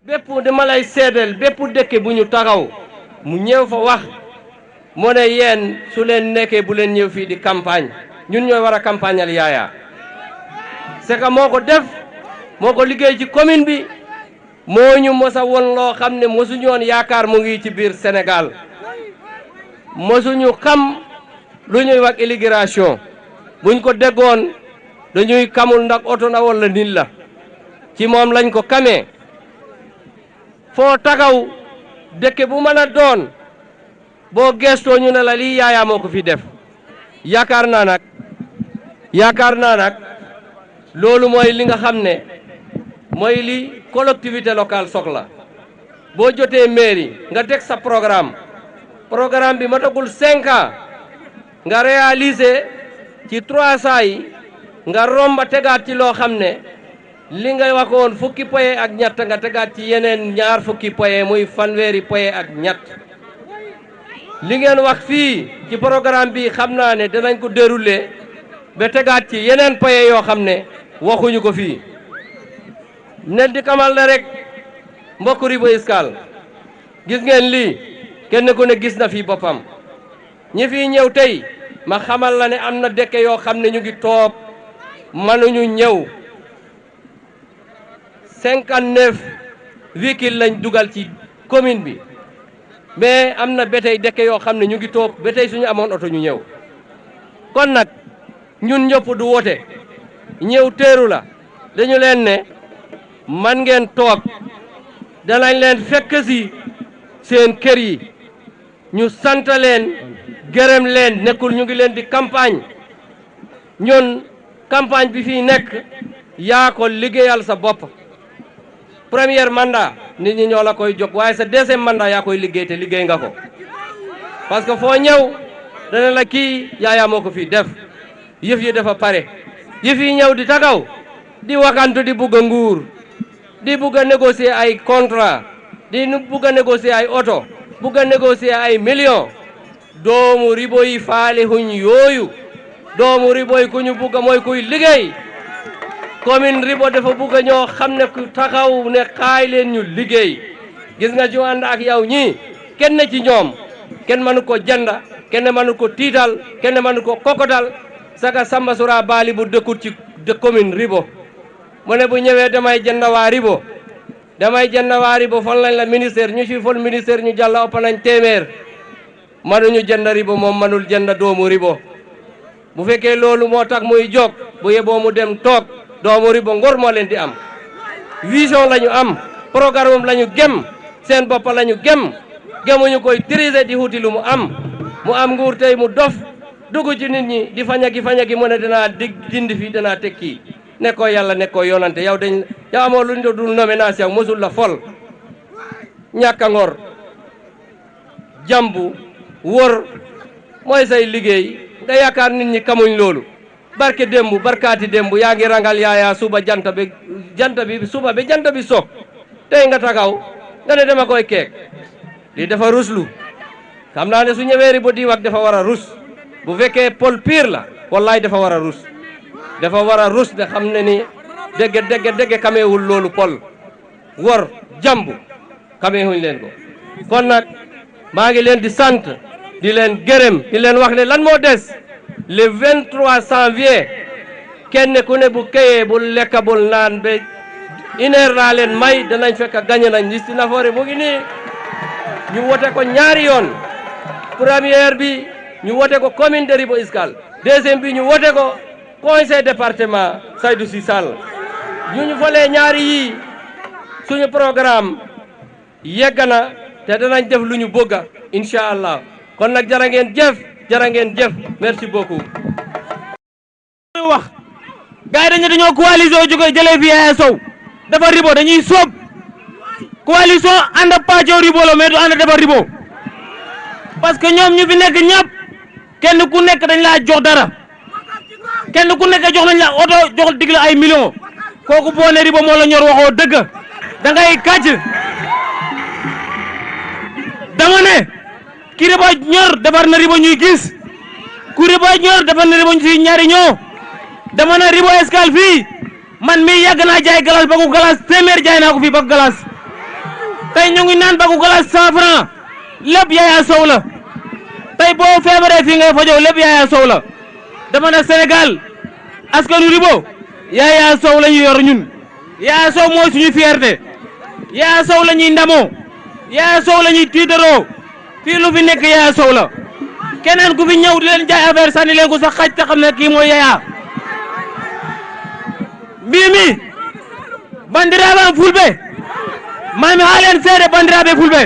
bépp dama lay seedal bépp dëkk bu ñu taxaw mu ñëw fa wax moo ne yéen su leen nekkee bu leen ñëw fii di campagne ñun ñooy war a campagnal Yaya c'est que moo ko def moo ko liggéey ci commune bi moo ñu mos a won loo xam ne mosuñu woon yaakaar mu ngi ci biir Sénégal mosuñu xam lu ñuy wax immigration buñ ko déggoon dañuy kamul ndax oto na wala nit la ci moom lañ ko kamee foo tagaw dëkk bu mën a doon boo gestoo ñu ne la lii Yaya moo ko fi def yaakaar naa nag loolu mooy li nga xam ne mooy li collectivité locale soxla boo jotee mairie nga teg sa programme bi matagul 5 ans nga réaliser ci 300 yi nga romba tegaat ci loo xam ne li nga waxoon fukki poye ak ñett nga tegaat ci yeneen ñaar fukki poye muy fanweeri poye ak ñett li ngeen wax fii ci programme bi xam naa ne danañ ko dérouler ba tegaat ci yeneen poye yoo xam ne waxuñu ko fii ne di kamal la rek mbokk Ribo Escale gis ngeen lii kenn ku ne gis na fii boppam ñi fii ñëw tey ma xamal la ne am na dëkk yoo xam ne ñu ngi toog mënuñu ñëw 59 véhicules lañ dugal ci commune bi mais am na ba tey dëkk yoo xam ne ñu ngi toog ba tey suñu amoon oto ñu ñëw kon nag ñun ñëpp du wote ñëw teeru la dañu leen ne man ngeen toog danañ leen fekk si seen kër yi ñu sant leen gërëm leen nekkul ñu ngi leen di campagne ñun campagne bi fii nekk yaa ko liggéeyal sa bopp premier mandat nit ñi ñoo la koy jóg waaye sa deuxième mandat yaa koy liggéey te liggéey nga ko parce que foo ñëw dana la kii Yaya moo ko fii def yëf yi dafa pare yëf yi ñëw di tagaw di wakantu di bugg a nguur di bugg a négocier ay contrat di bugg a négocier ay oto bugg a négocier ay millions doomu Ribo yi faale huñ yooyu doomu Ribo yi ku ñu bugg mooy kuy liggéey commune Ribo dafa bugg ñoo xam ne ku taxaw ne xaay leen ñu liggéey gis nga ju ànd ak yow ñii kenn ci ñoom kenn mënu ko janda kenn mënu ko tiital kenn mënu ko kokotal saka Samba Sura Bali bu dëkkut ci commune Ribo mu ne bu ñëwee damay jënd waa Ribo fan lañ la ministère ñu ci fol ministère ñu jàlla ëpp nañ téeméer mënuñu jënd Ribo moom mënul jënd doomu Ribo bu fekkee loolu moo tax muy jóg bu yeboo mu dem toog doomu Ribo ngor moo leen di am vision la ñu am programme la ñu gëm seen bopp la ñu gëm gëmuñu koy triser di wuti lu mu am nguur tey mu dof dugg ci nit ñi di fañagi mu ne danaa dindi fi danaa tekki ne ko yàlla ne ko yonante yow amoo lu ñu dul nomination mosul la fol ñàkk a ngor jambu wor mooy say liggéey nga yaakaar nit ñi kamuñ loolu barkaati démb yaa ngi rangal Yaya suba jant bi suba ba jant bi so tey nga tagaw nga ne dama koy keek lii dafa ruslu xam naa ne su ñëwee Ribo di wax dafa war a rus bu fekkee pol pire la wallaay dafa war a rus de xam ne ni dégg kameewul loolu pol wor jambu kameewuñ leen ko kon nag maa ngi leen di sant di leen gërëm di leen wax ne lan moo des le 23 janvier kenn ku ne bu këyee bul lekka bul naan ba 1 heure laa leen may danañ fekk gagné nañ liste Nafoore mu ngi nii ñu wote ko ñaari yoon première bi ñu wote ko commune de Ribo Escale deuxième bi ñu wote ko conseil département Saïdou Sy Sall ñu falee ñaari yii suñu programme yegg na te danañ def lu ñu bëgg incha allah kon nag jara ngeen jëf merci beaucoup. wax gars yi dañoo coalition jóge jëlee fi Yaya Sow dafa Ribo dañuy soob coalition ànd pàccoo Ribo la mais du ànd dafa Ribo parce que ñoom ñu fi nekk ñëpp kenn ku nekk dañ laa jox dara kenn ku nekk jox nañ la oto jox dig la ay millions kooku boo ne Ribo moo la ñor waxoo dëgg da ngay kàcc dama ne ki Ribo ñor defar na Ribo ñuy gis ku Ribo ñor defar na Ribo ñu fi ñaari ñoo dama ne Ribo Escale fii man mii yàgg naa jaay galas bagu galas téeméer jaay naa ko fii bagu galas tey ñu ngi naan bagu galas 100 francs lépp Yaya Sow la tey boo feebaree fii ngay fajoo lépp Yaya Sow la dama ne Sénégal askanu Ribo Yaya Sow la ñu yor ñun Yaya Sow mooy suñu fierté Yaya Sow la ñuy ndamoo Yaya Sow la ñuy tiitaroo fii lu fi nekk Yaya Sow la keneen ku fi ñëw di leen jaay affaire sànni leen ko sax xaj te xam ne kii mooy Yaya mbimi bandiraɓe fulɓe mami haalen seeɗe bandiraɓe fulɓe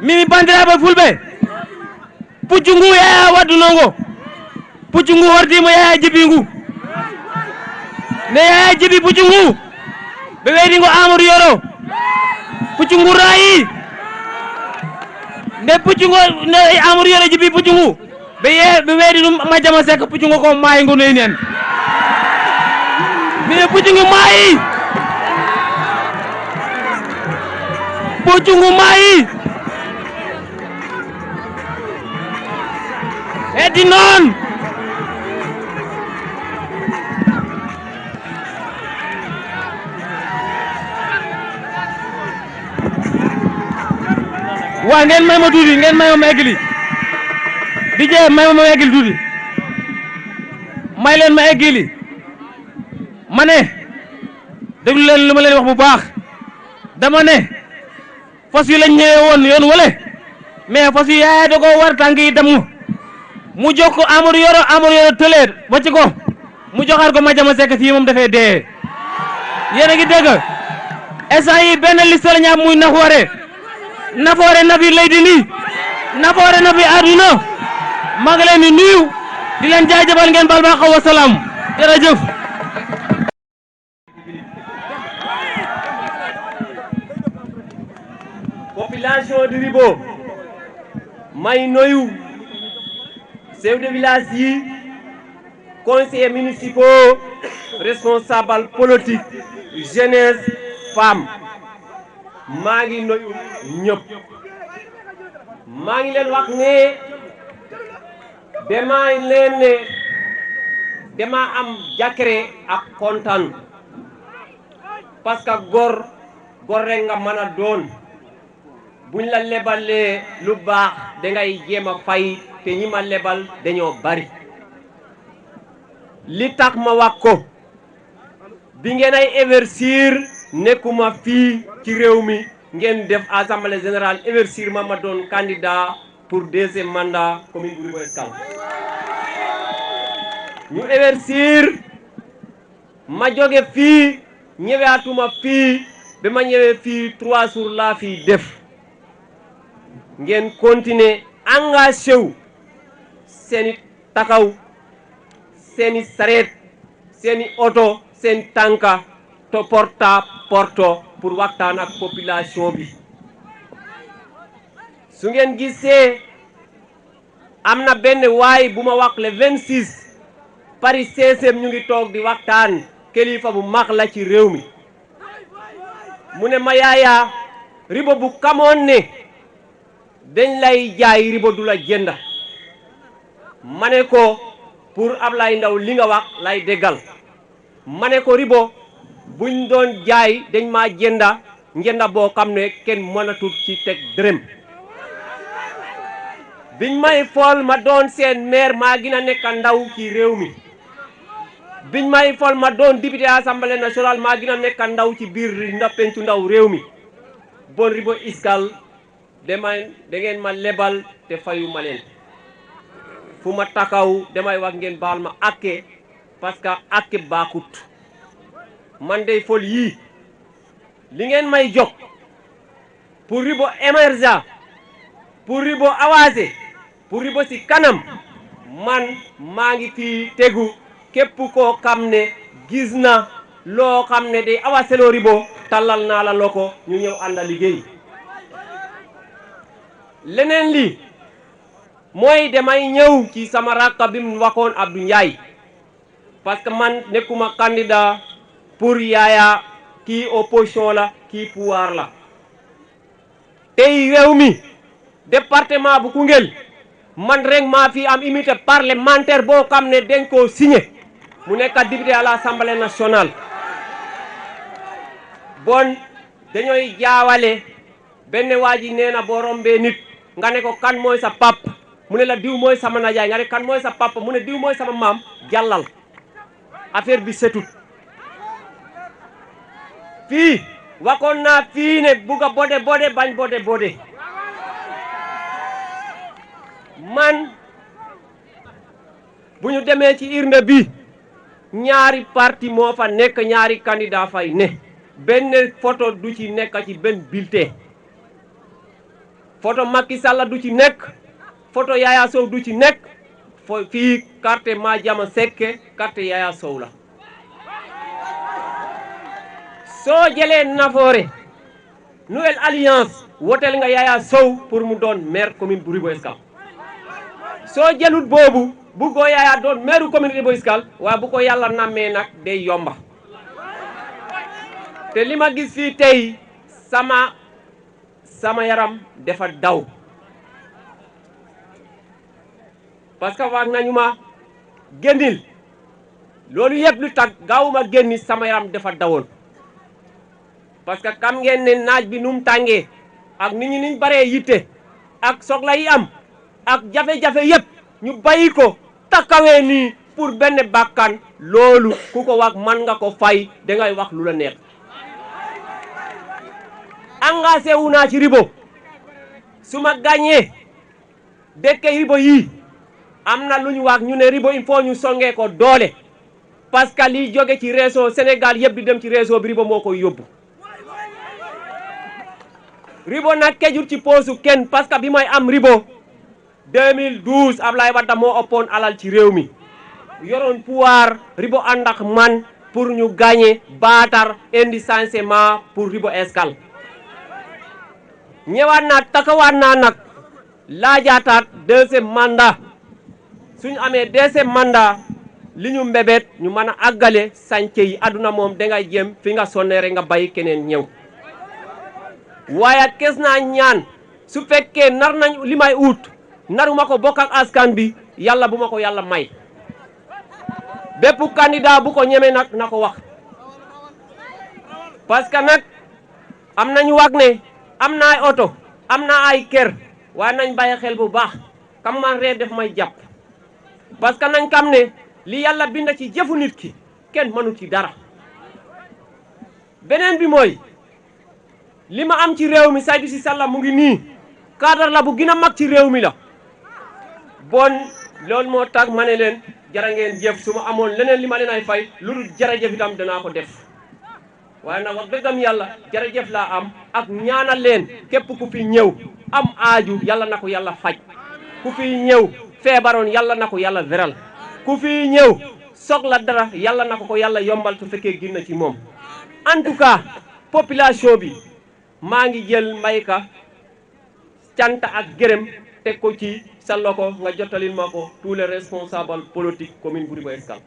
mimi bandiraɓe fulɓe puccu ngu Yaya waddunongo puccu ngu wartimo Yaya jibi ngu ne Yaya jibi puccu ngu ɓe weydingo Amadou Yoro puccu ngu rayi nde puccu ngo nde Amadou Yoro jibi puccu ngu ɓe weydi ɗum Madiama Seck puccu ngo ko maayi ngu noyni en mine puccu maayi puccu maayi heddi noon waa ngeen may ma tuuti ngeen may ma eggali DJ may ma eggali tuuti may leen ma eggali ma ne déglu leen lu ma leen wax bu baax dama ne fas yi lañ ñëwee woon yoon wale mais fas yi Yaya da ko war tànk yi dem mu jox ko Amadou Yoro tëleer wàcc ko mu joxaat ko Madiama Seck fii moom dafay dee yéen a ngi dégg instant yi benn liste la ñu am muy Nafoore Nafi lay di nii Nafoore Nafi àdduna maa ngi leen di nuyu di leen jaajëfal ngeen bal baax wa salaam jërëjëf. population de Ribo may noyu chef de village yi conseillers municipaux responsable politique jeunesse femme maa ngi noyu ñëpp maa ngi leen wax ne dama am jàkkare ak kontaan parce que góor rek nga mën a doon buñ la lebalee lu baax dangay jéem a fay te ñi ma lebal dañoo bari li tax ma wax ko bi ngeen ay investir nekkuma fii ci réew mi ngeen def assemblée générale investir ma doon candidat pour deuxième mandat commune bu Ribo Escale ñu investir ma jóge fii ñëwaatuma fii ba ma ñëwee fii 3 jours laa fii def ngeen continuer engagé wu seeni taxaw seeni sareet seeni oto seen tànka to porta porto pour waxtaan ak population bi su ngeen gisee am na benn waay bu ma wax le 26 Paris 16e ñu ngi toog di waxtaan kilifa bu mag la ci réew mi mu ne ma Yaya Ribo bu kamoon ne dañ lay jaay Ribo du la jënda ma ne ko pour Ablaye Ndaw li nga wax lay déggal ma ne ko Ribo buñ doon jaay dañ maa njënda boo xam ne kenn mënatul ci teg dërëm biñ may fool ma doon seen maire maa gën a nekk ndaw ci réew mi biñ may fool ma doon député assemblée nationale maa gën a nekk ndaw ci biir pencu ndaw réew mi bon Ribo Escale da ngeen ma lebal te fayu ma leen fu ma takaw damay wax ngeen baal ma àkke parce que àkke baakut man dey fol yii li ngeen may jox pour Ribo émergent pour Ribo avancé pour Ribo si kanam man maa ngi fii tegu képp koo xam ne gis na loo xam ne day avancé loo Ribo tallal naa la loko ñu ñëw ànd a liggéey leneen li mooy damay ñëw ci sama rakka bi mu waxoon Abdou Ndiaye parce que man nekkuma candidat pour Yaya kii opposition la kii pouvoir la tey réew mi département bu Koungheul man rek maa fi am immunité parlementaire boo xam ne dañ koo signé mu nekk député à l'Assemblée nationale bon dañooy jaawale benn waa ji nee na boo rombee nit nga ne ko kan mooy sa pap mu ne la diw mooy sama najaay nga ne kan mooy sa papa mu ne diw mooy sama maam jàllal affaire bi setut fii waxoon naa fii ne bugg a bode bañ bode man bu ñu demee ci urne bi ñaari parti moo fa nekk ñaari candidat fay ne benn photo du ci nekk ci benn bulletin photo Macky Sall du ci nekk photo Yaya Sow du ci nekk fii carte Madiama Seck carte Yaya Sow la soo jëlee Nafoore Nouvelle Alliance woteel nga Yaya Sow pour mu doon maire commune bu Ribo Escale soo jëlut boobu buggoo Yaya doon maire commune Ribo Escale waaye bu ko yàlla nammee nag day yomba te li ma gis fii tey sama yaram dafa daw parce que wax nañu ma génnil loolu yëpp lu tax gaawuma génni sama yaram dafa dawoon parce que xam ngeen ne naaj bi nu mu tàngee ak nit ñi niñ baree yitte ak soxla yi am ak jafe-jafe yëpp ñu bàyyi ko takkawee nii pour benn bakkan loolu ku ko wax man nga ko fay dangay wax lu la neex engagé wu naa ci Ribo su ma gagné dëkk Ribo yii am na lu ñu wax ñu ne Ribo il faut ñu songee ko doole parce que liy jóge ci réseau Sénégal yëpp di dem ci réseau bi Ribo moo koy yóbbu Ribo nag kejut ci poosu kenn parce que bi may am Ribo 2012 Ablaye Wade moo ëppoon alal ci réew mi yoroon pouvoir Ribo ànd ak man pour ñu gagné baatar indi changement pour Ribo Escale ñëwaat naa takawaat naa nag laajaataat deuxième mandat suñu amee deuxième mandat li ñu mbébét ñu mën a àggale sànce yi àdduna moom dangay jëm fi nga sonneere nga bay keneen ñëw waaye kes naa ñaan su fekkee nar nañ li may ut naruma ko bokk ak askan bi yàlla bu ma ko yàlla may bépp candidat bu ko ñeme nag na ko wax parce que nag am nañu wax ne am na ay oto am na ay kër waaye nañ bàyyi xel bu baax kam man ree def may jàpp parce que nañ xam ne li yàlla bind ci jëfu nit ki kenn mënu ci dara beneen bi mooy li ma am ci réew mi Saïdou Sy Salla mu ngi nii cadre la bu gën a mag ci réew mi la bon loolu moo tax ma ne leen jara ngeen jëf su ma amoon leneen li ma leen ay fay lu dul jërëjëf itam danaa ko def waaye nag wax dëggam yàlla jërëjëf laa am ak ñaanal leen képp ku fi ñëw am aaju yàlla na ko yàlla faj ku fi ñëw feebaroon yàlla na ko yàlla veral ku fi ñëw soxla dara yàlla na ko yàlla yombal su fekkee gin na ci moom en tout cas population bi maa ngi jël Mayka cant ak gërëm teg ko ci sa loxo nga jottalil ma ko tous les responsables politiques commune bu Ribo Escale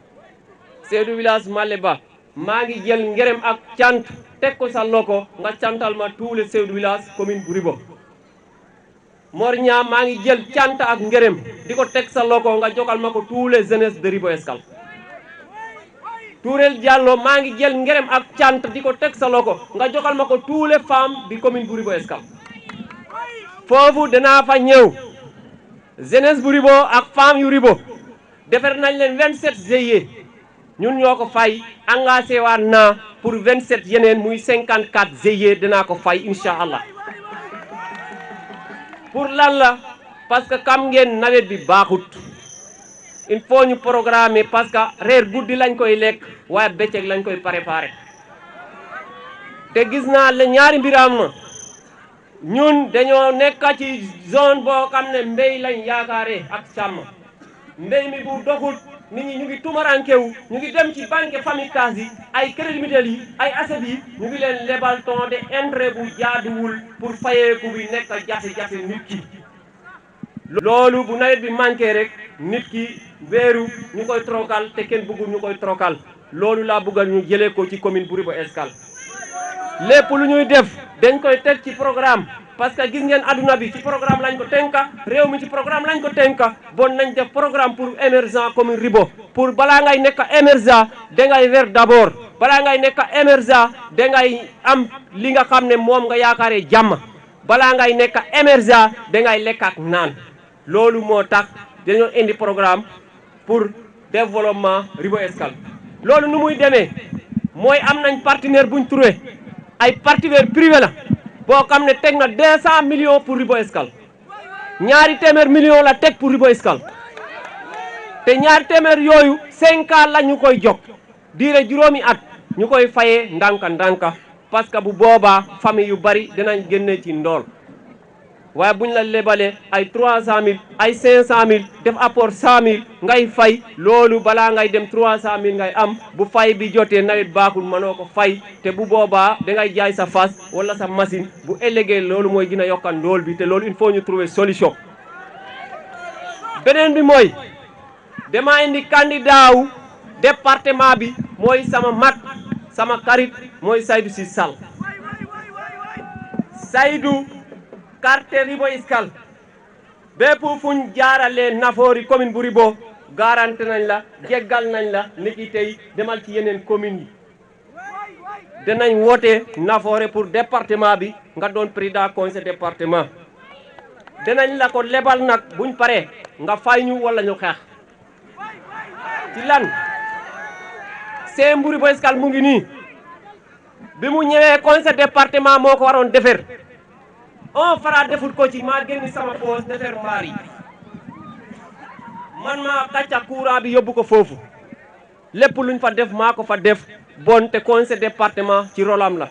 chef de village Maleba maa ngi jël ngërëm ak cant teg ko sa loxo nga cantal ma tous les chefs de village commune bu Ribo Mor Niang maa ngi jël cant ak ngërëm di ko teg sa loxo nga jokkal ma ko tous les jeunesses de Ribo Escale Tourel Diallo maa ngi jël ngërëm ak cant di ko teg sa loxo nga joxal ma ko tous les femmes di commune bu Ribo Escale foofu danaa fa ñëw jeunesse bu Ribo ak femme yu Ribo defar nañ leen 27 GIE ñun ñoo ko fay engagé waat naa pour 27 yeneen muy 54 GIE dinaa ko fay incha allah pour lan la parce que xam ngeen nawet bi baaxut il faut ñu programmer parce que reer guddi lañ koy lekk waaye bëccëg lañ koy préparer te gis naa la ñaari mbir am na ñun dañoo nekk ci zone boo xam ne mbéy lañ yaakaare ak càmm mbéy mi bu doxul nit ñi ñu ngi tumarankewu ñu ngi dem ci banque famille yi ay crédit mutuel yi ay asset yi ñu ngi leen lebal ton de intérêt bu jaaduwul pour fayeeku bi nekk jafe-jafe nit ki loolu bu nawet bi manqué rek nit ki weeru ñu koy trokal te kenn bëggul ñu koy trokal loolu laa bëggal ñu jëlee ko ci commune bu Ribo Escale lépp lu ñuy def dañ koy teg ci programme parce que gis ngeen adduna bi ci programme lañ ko tënka réew mi ci programme lañ ko tënka bon nañ def programme pour émergent commune Ribo pour balaa ngay nekk émergent dangay ver d'abord balaa ngay nekk émergent dangay am li nga xam ne moom nga yaakaaree jàmm balaa ngay nekk émergent dangay lekk ak naan loolu moo tax dañoo indi programme pour développement Ribo Escale loolu nu muy demee mooy am nañ partenaire buñ trouvé ay partenaire privé la boo xam ne teg na 200 millions pour Ribo Escale ñaari téeméer millions la teg pour Ribo Escale te ñaari téeméer yooyu 5 ans la ñu koy jox diire juróomi at ñu koy fayee ndànka ndànka parce que bu boobaa famille yu bari dinañ génne ci ndool waaye buñ la lebalee ay 300000 ay 500000 def apport 100000 ngay fay loolu balaa ngay dem 300000 ngay am bu fay bi jotee nawet baaxul mënoo ko fay te bu boobaa dangay jaay sa fas wala sa machine bu ëllëgee loolu mooy gën a yokka ndool bi te loolu il faut ñu trouver solution. beneen bi mooy dama indi candidat wu département bi mooy sama mag sama xarit mooy Saïdou Sy Sall Saïdou carte Ribo Escale bépp fuñ jaarale nafoori commune bu Ribo garanti nañ la jéggal nañ la niki tey demal ci yeneen commune yi danañ woote nafoore pour département bi nga doon président conseil département danañ la ko lebal nag buñ paree nga fay ñu wala ñu xeex ci lan seen bu Ribo Escale mu ngi nii bi mu ñëwee conseil département moo ko waroon defer on fara defut ko ci maa génn sama poos defer mbaar yi man maa kàcca courant bi yóbbu ko foofu lépp luñ fa def maa ko fa def bon te conseil département ci rolam la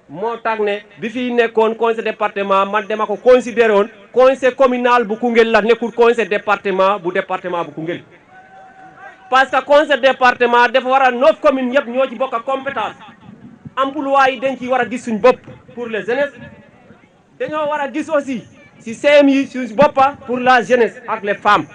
moo tax ne bi fi nekkoon conseil département man dama ko considéré woon conseil communal bu Koungheul la nekkul conseil département bu Koungheul parce que conseil département dafa war a 9 communes yëpp ñoo ci bokk a compétence emploi yi dañ ci war a gis suñ bopp pour les jeunesses dañoo war a gis aussi si CM yi suñ boppa pour la jeunesse ak les femmes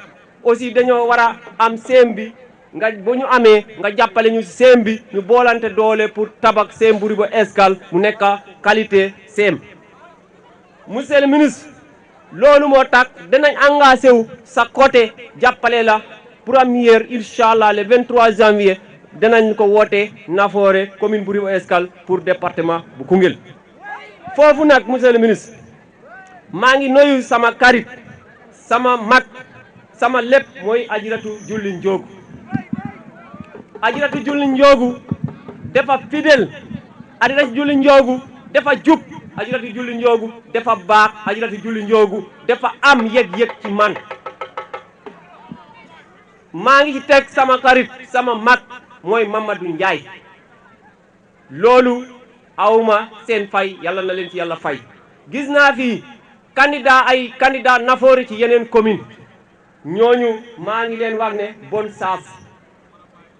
aussi dañoo war a am CM bi nga bu ñu amee nga jàppale ñu si CM bi ñu boolante doole pour tabax CM bu Ribo Escale mu nekk qualité CM. monsieur le ministre loolu moo tax danañ engagé wu sa côté jàppale la première incha allah le 23 janvier danañ ko woote Nafoore commune bu Ribo Escale pour département bu Koungheul. foofu nag monsieur le ministre maa ngi nuyu sama xarit sama mag sama lépp mooy Adjaratou Julli Njoogu Adjaratou Julli Njoogu dafa fidèle Adjaratou Julli Njoogu dafa jub Adjaratou Julli Njoogu dafa baax Adjaratou Julli Njoogu dafa am yëg-yëg ci man maa ngi ci teg sama xarit sama mag mooy Mamadou Ndiaye loolu awma seen fay yàlla na leen ci yàlla fay gis naa fi candidat Nafoore ci yeneen commune ñooñu maa ngi leen wax ne bonne chance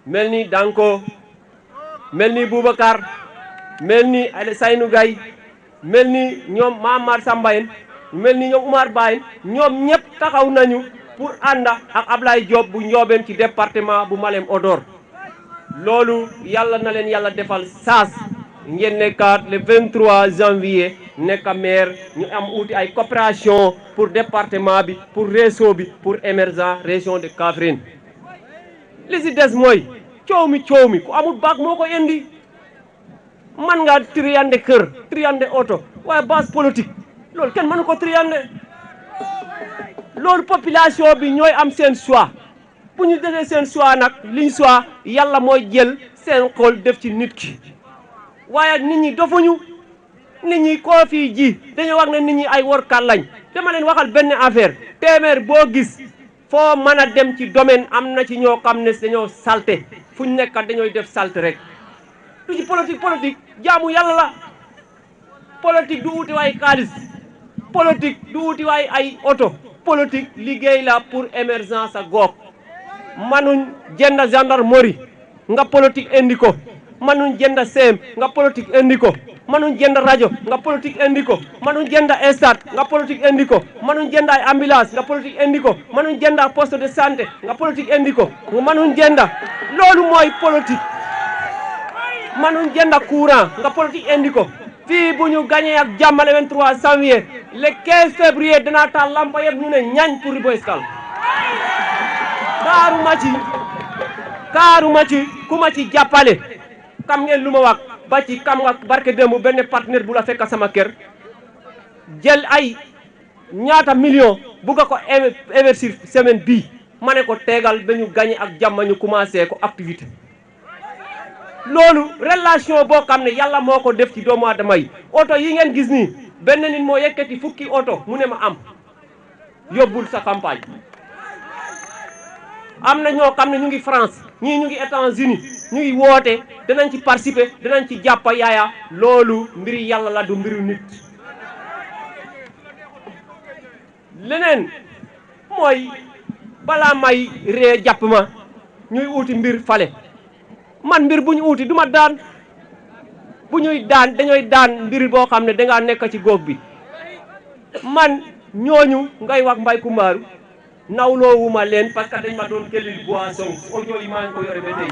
mel ni Danko mel ni Boubacar mel ni Saynou Gaye mel ni ñoom Mamar Sambayen mel ni ñoom Oumar Bayen ñoom ñëpp taxaw nañu pour ànd ak Ablaye Diop bu Ndiobène ci département bu Malem Hodar loolu yàlla na leen yàlla defal chance ngeen nekkaat le 23 janvier nekk maire ñu am uuti ay coopération pour département bi pour réseau bi pour émergent région de Kaffrine li si des mooy coow mi ku amul baag moo ko indi man nga triyande kër triyande oto waaye base politique loolu kenn mënu ko triyande loolu population bi ñooy am seen choix bu ñu defee seen choix nag liñ choix yàlla mooy jël seen xol def ci nit ki waaye nit ñi dofuñu nit ñi koo fii ji dañu wax ne nit ñi ay workat lañ dama leen waxal benn affaire téeméer boo gis foo mën a dem ci domaine am na ci ñoo xam ne dañoo salte fu ñu nekkat dañooy def salte rek du ci politique jaamu yàlla la politique du wuti waay xaalis politique du wuti waay ay oto politique liggéey la pour émergence a gox manuñ jënd gendarmerie nga politique indi ko manuñ jënd CM nga politique indi ko manuñ jënd rajo nga politique indi ko manuñ jënd stade nga politique indi ko manuñ jënd ay ambulance nga politique indi ko manuñ jënd poste de santé nga politique indi ko manuñ jënd loolu mooy politique manuñ jënd courant nga politique indi ko fii bu ñu gagné ak jàmm le 23 janvier le 15 février dinaa taal lampa yëpp ñu ne ñañ pour Ribot Escale kaaruma ci ku ma ci jàppale xam ngeen lu ma wax ba ci kam nga barke démb benn partenaire bu la fekk sama kër jël ay ñaata million bugga ko investir semaine bii ma ne ko tegal ba ñu gagné ak jàmm ñu commencé ko activité loolu relation boo xam ne yàlla moo ko def ci doomu aadama yi oto yi ngeen gis nii benn nit moo yëkkati fukki oto mu ne ma am yóbbul sa campagne am na ñoo xam ne ñu ngi France ñii ñu ngi États-Unis ñu ngi woote danañ ci participer danañ ci jàppa yaaya loolu mbiri yàlla la du mbiru nit leneen mooy balaa may ree jàpp ma ñuy uuti mbir fale man mbir bu ñu uuti du ma daan bu ñuy daan dañooy daan mbir boo xam ne dangaa nekk ci góob bi man ñooñu ngay wax mbay kumaaru nawloowuma leen parce que dañ ma doon kelil boisson audio yi maa ngi ko yore ba tey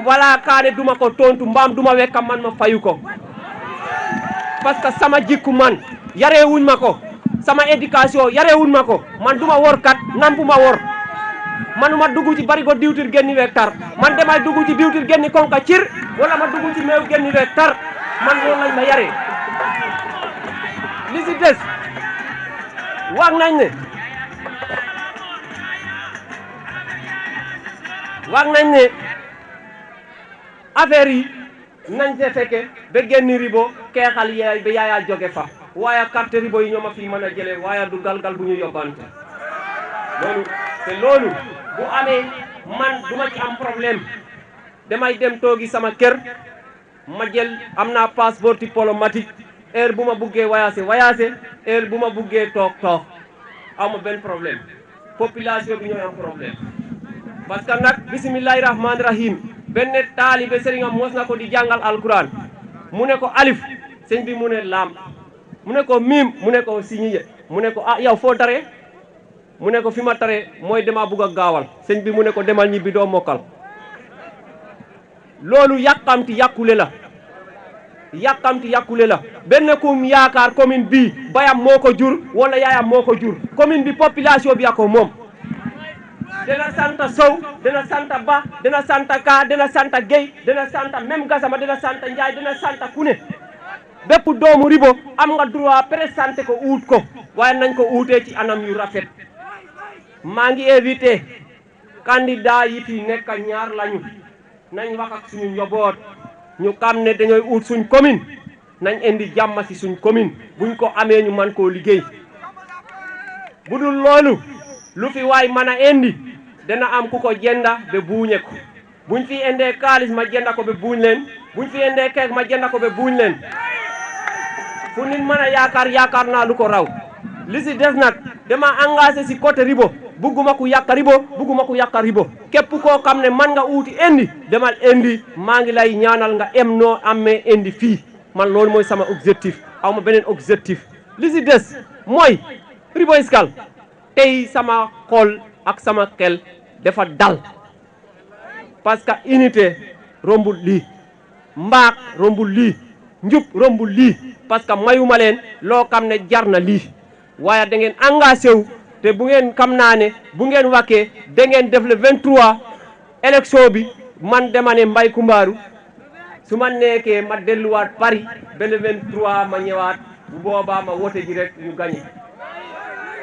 wala kaane duma ko tontu mbaam duma wekka man ma fayu ko parce que sama jikku man yareewuñ ma ko sama éducation yareewuñ ma ko man duma wor kat nampuma wor manuma dugg ci barigo diwtir genni hectare man demay dugg ci diwtir genni konka cir wala ma dugg ci meew genni hectare man loolu lañ ma yaree li si des wax nañ ne affaire yi nañ see fekke ba génni Ribot keexal yaay ba yaayaa jóge fa waaye carte Ribot yi ñoo ma fi mën a jëlee waaye du galgal bu ñu yóbbante loolu bu amee man duma ci am problème damay dem toogi sama kër ma jël am naa passeport diplomatique heure bu ma buggee voyager heure bu ma buggee toog aw ma benn problème population bi ñooy am problème parce que nag bisimilahi rahmaani rahim benn taalibe sëriñam mos na ko di jàngal alquran mu ne ko alif sëñ bi mu ne laam mu ne ko miim mu ne ko siñiye mu ne ko ah yow foo daree mu ne ko fi ma tare mooy dama bugg a gaawal sëñ bi mu ne ko demal ñibbi doo mokkal loolu yàkkamti yàkkule la benn kum yaakaar commune bi bayam moo ko jur wala yaayam moo ko jur commune bi population bi ko moom dana santa Sow dana santa Ba dana santa Ka dana santa Guèye dana santa même Gassama dana santa Ndiaye dana santa Kune bépp doomu Ribot am nga droit présenté ko uut ko waaye nañ ko uutee ci anam yu rafet maa ngi invité candidat yi fi nekk ñaar lañu nañ wax ak suñu njaboot ñu xam ne dañooy ut suñ commune nañ indi jàmm ci suñ commune buñ ko amee ñu man koo liggéey bu dul loolu lu fi waay mën a indi dana am ku ko jënda ba buuñe ko buñ fi indee kaalis ma jënda ko ba buuñ leen buñ fi indee keek ma jënda ko ba buuñ leen fu nit mën a yaakaar naa lu ko raw li si des nag dama engagé si côté Ribot bugguma ku yàq Ribot bugguma ku yàq Ribot képp koo xam ne man nga uuti indi demal indi maa ngi lay ñaanal nga em noo amee indi fii man loolu mooy sama objectif aw ma beneen objectif li si des mooy Ribot Escale tey sama xol ak sama xel dafa dal parce que unité rombul lii mbaax rombul lii njub rombul lii parce que mayuma leen loo xam ne jar na lii waaye da ngeen engagé wu te bu ngeen xam naa ne bu ngeen wàkkee da ngeen def le 23 élection bi man dama ne Mbay Kumbaaru su ma nekkee ma delluwaat Paris ba le 23 ma ñëwaat bu boobaa ma wote ji rek ñu gagné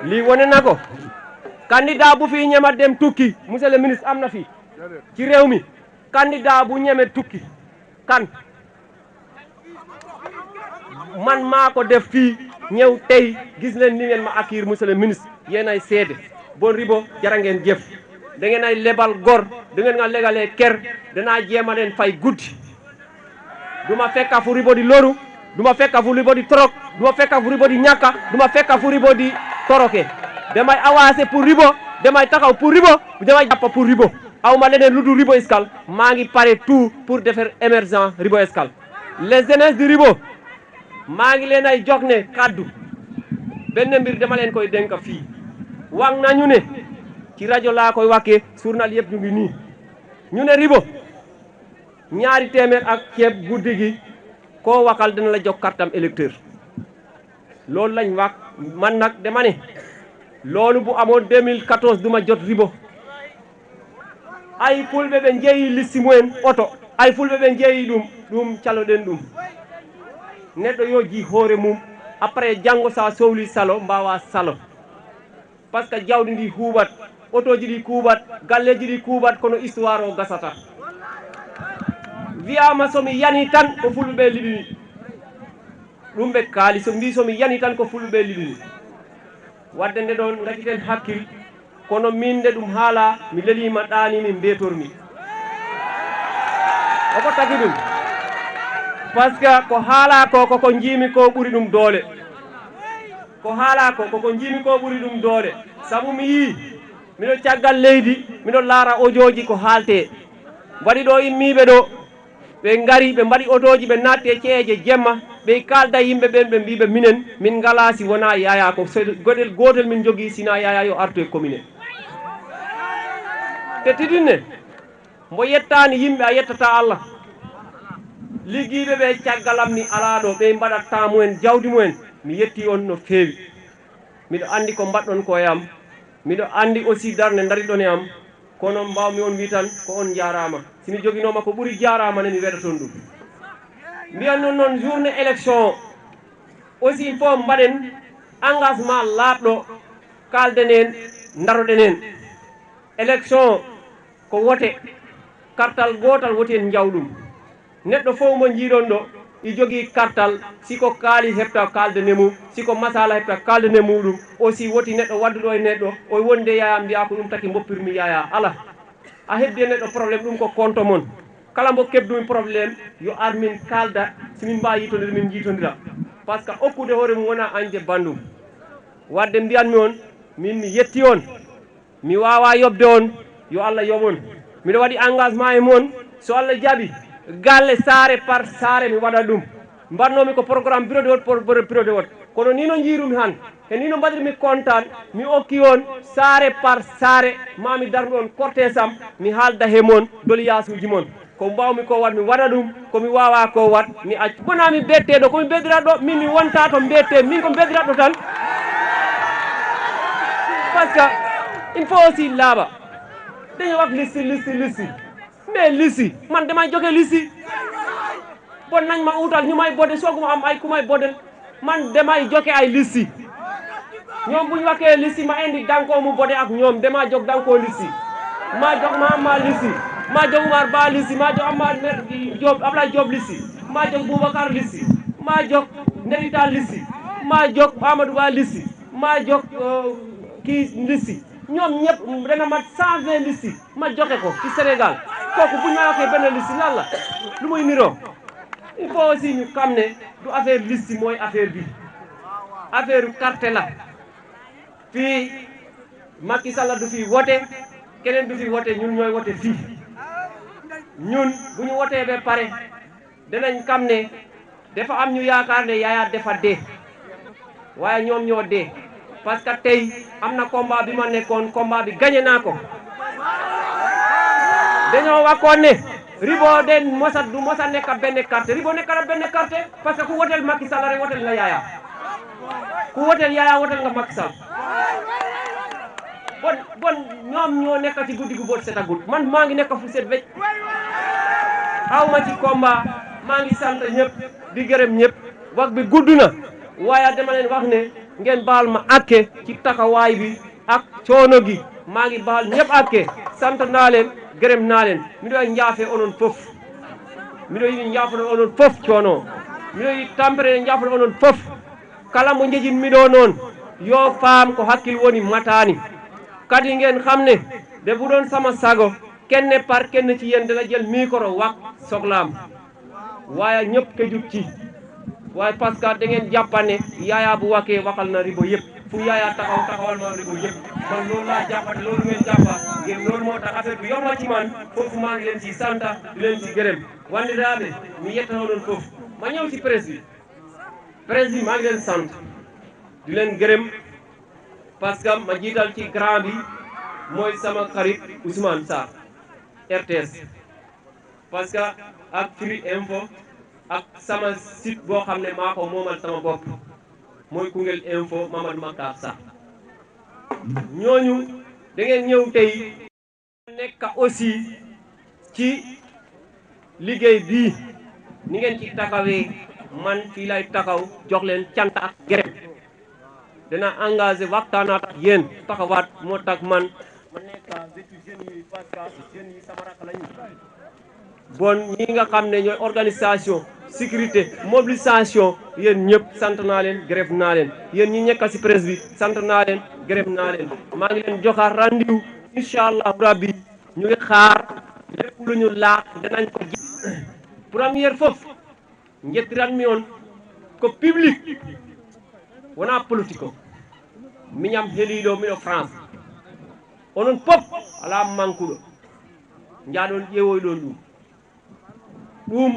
lii wane na ko candidat bu fi ñema dem tukki monsieur le ministre am na fi ci réew mi candidat bu ñeme tukki kan man maa ko def fii ñëw tey gis leen ni ngeen ma accueillir monsieur le ministre yéen ay seede bon Ribo jara ngeen jëf da ngeen ay lebal gor da ngeen nga legalee ker danaa jéem a leen fay guddi du ma fekka fu Ribo di loru du ma fekka fu Ribo di torok du ma fekka fu Ribo di ñàkka du ma fekka fu Ribo di toroke damay avancer pour Ribo damay taxaw pour Ribo damay jàpp pour Ribo aw ma leneen lu dul Ribo Escale maa ngi pare tout pour defar émergent Ribo Escale les jeunesses du Ribo maa ngi leen ay jox ne kaddu benn mbir dama leen koy dénk fii wax nañu ne ci rajo laa koy waxee journal yëpp ñu ngi nii ñu ne Ribo 2 téeméer ak ceeb guddi gi koo waxal dina la jox kartam électeur loolu lañ wax man nag dama ne loolu bu amoon 2014 duma jot Ribo ay fulɓe ɓe jeeyi listi mumen oto ay fulɓe ɓe jeeyi ɗum caloɗen ɗum neɗɗo yo ji hoore mum après janngo sa sohli salo mbawa salo par ce que jawdi ndi huuɓat otoji ɗi kuuɓat galleji ɗi kuuɓat kono histoire o gasata wiyama somi yani tan ko fulɓeɓe liɗini ɗum ɓe kaali so mbi somi yani tan ko fulɓeɓe liɗini wadde nde ɗon gacciten hakkil kono min nde ɗum haala mi lelima ɗani min mbetormi oko tagi ɗum par ce que ko haala ko koko jiimi ko ɓuri ɗum doole ko haala ko koko jiimi ko ɓuri ɗum doole saabu mi yii miɗo caggal leydi miɗo laara audio ji ko haalte mbaɗi ɗo immiɓe ɗo ɓe ngari ɓe mbaɗi otoji ɓe natte ceeje jemma ɓe kalda yimɓe ɓen ɓe mbiɓe minen min ngala si wona yaya ko goɗel gotel min jogui sina yaya yo artu e commune te tidinne mbo yettani yimɓe a yettata Allah liggiɓe ɓe caggalam mi ala ɗo ɓe mbaɗat temps mumen jawdi mumen mi yetti on no feewi miɗo andi ko mbaɗɗon ko e am miɗo andi aussi darde dariɗon e am kono mbawmi on wi tan ko on jarama simi joguinoma ko ɓuuri jarama ne mi weɗa toon ɗum mbiyan noon journée élection aussi il faut mbaɗen engagement laaɓɗo kalden en daroɗen en élection ko wote kartal gotal woti en jawɗum neɗɗo fof mo jiiɗon ɗo i jogii kartal siko kaali heɓta kalde ne mum siko masala heɓta kalde ne muɗum aussi woti neɗɗo wadduɗo e neɗɗo o wonde yaya mbiya ko ɗum taki boppirmi yaya ala a heddi e neɗɗo probléme ɗum ko compte mon kala mbo kebdumi probléme yo ar min kalda simin mbawi yitodira min jiitodira par ce que okkude hoore mum wona añde bandum wadde mbiyanmi on min mi yetti on mi wawa yobde on yo Allah yoɓon miɗo waɗi engagement e moon so Allah jaaɓi galle saare par saare mi waɗa ɗum mbannomi ko programme bureau de vote bureau de vote kono ni no jiirumi han e ni no mbaɗirmi kontaan mi okki on saare par saare mami darmi on cortège am mi haalda he moon doliyasuji moon ko mbawmi ko wat mi waɗa ɗum komi wawa ko wat mi acci bona mi betteɗo komi beddiratɗo min mi wonta to mbette min ko beddiratɗo tan par ce que il faut aussi laaɓa daño wax listi mais lissi man damay joge lissi bon nañ ma utal ñu may bodde sooguma am ay ku may boddel man damay joge ay lissi ñoom bu ñu waxee lissi ma indi dankoo mu bodde ak ñoom dama jog dankoo lissi ma jog ma amma lissi ma jog Umar Ba lissi ma jog amma Diop Ablaye Diop lissi ma jog Boubacar lissi ma jog Nerita lissi ma jog Amadou Ba lissi ma jog kii lissi ñoom ñëpp dana mat 120 lissi ma joxe ko ci Sénégal kooku bu ñu ma waxee benn liste lan la lu muy niroo il faut aussi ñu xam ne du affaire liste mooy affaire bi affaire carte la fii Macky Sall du fi wote keneen du fi wote ñun ñooy wote fii ñun bu ñu wotee ba pare danañ xam ne dafa am ñu yaakaar ne Yaya dafa dee waaye ñoom ñoo dee parce que tey am na combat bi ma nekkoon combat bi gagné naa ko dañoo waxoon ne Ribo den mosa du mosa nekk benn carte Ribo nekk na benn carte parce que ku wotel Macky Sall rek wotel nga Yaya ku wotel Yaya wotel nga Macky Sall bon ñoom ñoo nekk ci guddi gu boot setagul man maa ngi nekk fu set wecc aw ma ci combat maa ngi sant ñëpp di gërëm ñëpp wax bi gudd na waaye dama leen wax ne ngeen baal ma àkke ci taxawaay bi ak coono gi maa ngi baal ñëpp àkke sant naa leen gërëm naa leen miɗo njaafe onon fof miɗo yiɗi njaafono onon fof coono miɗo yiɗi tampere njaafono onon fof kala mo jejinmiɗo noon yo faam ko hakkil woni matani kadi ngeen xam ne de bu doon sama sago kenn par kenn ci yéen dana jël micro wax soxlaam waaye ñëpp ke jut ci waaye parce que da ngeen jàppane yaaya bu waxee waxal na ribo yëpp fu yaaya taxawal ma ribo yëpp man loolu laa jàppate loolu ngeen jàppa ngeen loolu moo tax affaire bi yomba ci man foofu maa ngi leen ci santa di leen ci gërëm wandiraɓe mi yettano ɗon foofu ma ñëw ci presse bi maa ngi leen sant di leen gërëm parce que ma jiital ci grand bi mooy sama xarit Ousmane Sarr RTS parce que ak Firi Info ak sama site boo xam ne maa ko moomal sama bopp mooy Koungheul Info Mamadou Makhtar Sarr ñooñu da ngeen ñëw tey nekk aussi ci liggéey bii ni ngeen ci taxawee man fii lay taxaw jox leen cant ak gërëm dana engagé waxtaanaat ak yéen taxawaat moo tax man ma nekk ci jeunes yi parce que jeunes yi sama rakk lañu bon ñi nga xam ne ñooy organisation sécurité mobilisation yéen ñëpp sant naa leen gërëm naa leen yéen ñi nekk ci presse bi sant naa leen gërëm naa leen maa ngi leen joxaat rendez-vous incha allah rabbi ñu ngi xaar lépp lu ñu laax danañ ko ji première foofu njettiran mi on ko public wona politique o miñam heeliɗo miɗo France onon pop ala mankuɗo jaaɗon ƴeewoyɗon ɗum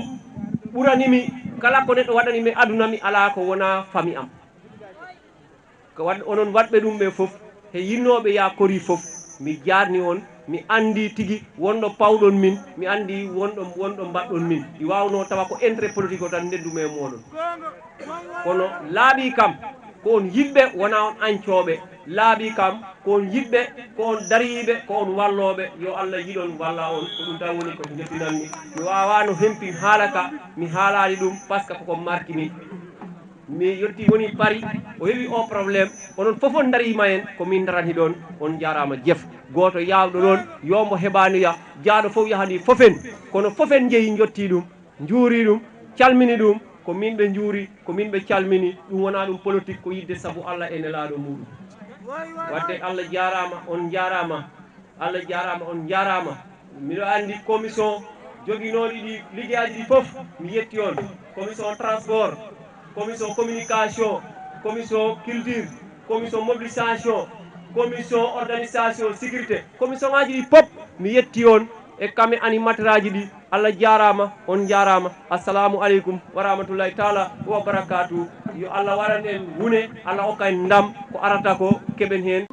ɓuranimi kala ko neɗɗo waɗanimi aduna mi ala ko wona famille am ko waɗ onon waɗɓe ɗum ɓe fof e yinnoɓe ya kori fof mi jarni on mi andi tigi wonɗo pawɗon min mi andi wonɗo mbaɗɗon min mi wawno tawa ko intérêt politique o tan ndeddume moɗon kono laaɓi kam ko on yiɗɓe wona on ancoɓe laaɓi kam ko on yiɗɓe ko on dariɓe ko on walloɓe yo Allah yiɗon walla on ko ɗum tan woni ko jettinanmi mi wawano hempin haala ka mi haalani ɗum par ce que koko markini mi yetti woni Paris o heeɓi o probléme onon fof on darima en ko min darani ɗon on jarama jeef goto yawɗo ɗon yombo heɓanoya jaaɗo fof yahani fofen kono fofen jeeyi jotti ɗum juuri ɗum calmini ɗum ko min ɓe juuri ko min ɓe calmini ɗum wona ɗum politique ko yidde saabu Allah e nelaɗo muɗum wadde Allah jarama on jarama Allah jarama on jarama miɗo andi commission joguinoɗi ɗi liggueyaji ɗi foof mi yetti on commission transport commission communication commission culture commission mobilisation commission organisation sécurité commission ngaji ɗi pop mi yetti on e kamɓe animateur aji ɗi Allah jarama on jarama assalamu aleykum wa rahmatullahi taala wa barakatuh yo Allah waɗan en wune Allah hokka en ndam ko arata ko keɓen hen